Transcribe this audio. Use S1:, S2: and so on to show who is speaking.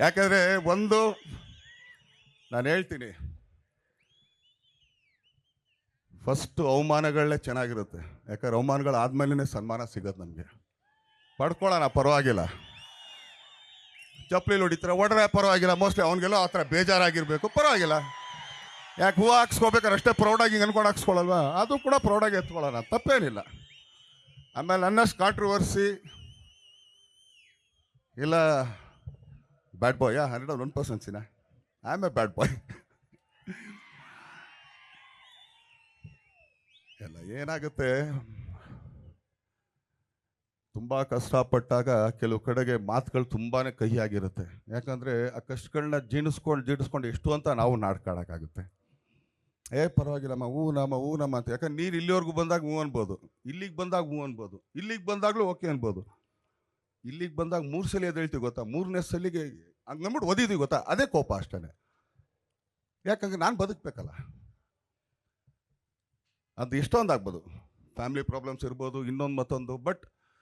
S1: ಯಾಕಂದರೆ ಒಂದು ನಾನು ಹೇಳ್ತೀನಿ, ಫಸ್ಟು ಅವಮಾನಗಳೇ ಚೆನ್ನಾಗಿರುತ್ತೆ. ಯಾಕಂದ್ರೆ ಅವಮಾನಗಳಾದ್ಮೇಲೆ ಸನ್ಮಾನ ಸಿಗೋದು ನಮಗೆ. ಪಡ್ಕೊಳ್ಳೋಣ, ಪರವಾಗಿಲ್ಲ. ಚಪ್ಪಲಿ ಹೊಡಿತಾರೆ, ಹೊಡ್ರೆ ಪರವಾಗಿಲ್ಲ. ಮೋಸ್ಟ್ಲಿ ಅವನಿಗೆಲ್ಲ ಆ ಥರ ಬೇಜಾರಾಗಿರಬೇಕು, ಪರವಾಗಿಲ್ಲ. ಯಾಕೆ ಹೂವು ಹಾಕ್ಸ್ಕೋಬೇಕಾದ್ರೆ ಅಷ್ಟೇ ಪ್ರೌಡಾಗಿ ಅನ್ಕೊಂಡು ಹಾಕ್ಸ್ಕೊಳ್ಳಲ್ವಾ? ಅದು ಕೂಡ ಪ್ರೌಡಾಗಿ ಎತ್ಕೊಳ್ಳೋಣ, ತಪ್ಪೇನಿಲ್ಲ. ಆಮೇಲೆ ಅನ್ನಷ್ಟು ಕಾಂಟ್ರವರ್ಸಿ ಇಲ್ಲ. ಬ್ಯಾಡ್ ಬಾಯ್ 101%. ಐ ಆಮ್ ಎ ಬ್ಯಾಡ್ ಬಾಯ್. ಎಲ್ಲ ಏನಾಗುತ್ತೆ, ತುಂಬ ಕಷ್ಟಪಟ್ಟಾಗ ಕೆಲವು ಕಡೆಗೆ ಮಾತುಗಳು ತುಂಬಾ ಕಹಿಯಾಗಿರುತ್ತೆ. ಯಾಕಂದರೆ ಆ ಕಷ್ಟಗಳನ್ನ ಜೀಣಿಸ್ಕೊಂಡು ಎಷ್ಟು ಅಂತ ನಾವು ನಾಡ್ಕೊಳ್ಳೋಕ್ಕಾಗುತ್ತೆ. ಪರವಾಗಿಲ್ಲಮ್ಮ, ಹೂ ನಮ್ಮ ಅಂತ. ಯಾಕಂದ್ರೆ ನೀರು ಇಲ್ಲಿವರೆಗೂ ಬಂದಾಗ ಹೂ ಅನ್ಬೋದು, ಇಲ್ಲಿಗೆ ಬಂದಾಗ ಹೂ ಅನ್ಬೋದು, ಇಲ್ಲಿಗೆ ಬಂದಾಗಲೂ ಓಕೆ ಅನ್ಬೋದು. ಇಲ್ಲಿಗೆ ಬಂದಾಗ 3 ಸಲ ಎದ್ದೇಳ್ತೀವಿ ಗೊತ್ತಾ, 3ನೇ ಸಲಿಗೆ ಹಂಗೆ ನಂಬಿಟ್ಟು ಒದಿತೀವಿ ಗೊತ್ತಾ, ಅದೇ ಕೋಪ ಅಷ್ಟೇ. ಯಾಕಂದ್ರೆ ನಾನು ಬದುಕಬೇಕಲ್ಲ. ಅದು ಎಷ್ಟೊಂದು ಆಗ್ಬೋದು, ಫ್ಯಾಮಿಲಿ ಪ್ರಾಬ್ಲಮ್ಸ್ ಇರ್ಬೋದು, ಇನ್ನೊಂದು ಮತ್ತೊಂದು. ಬಟ್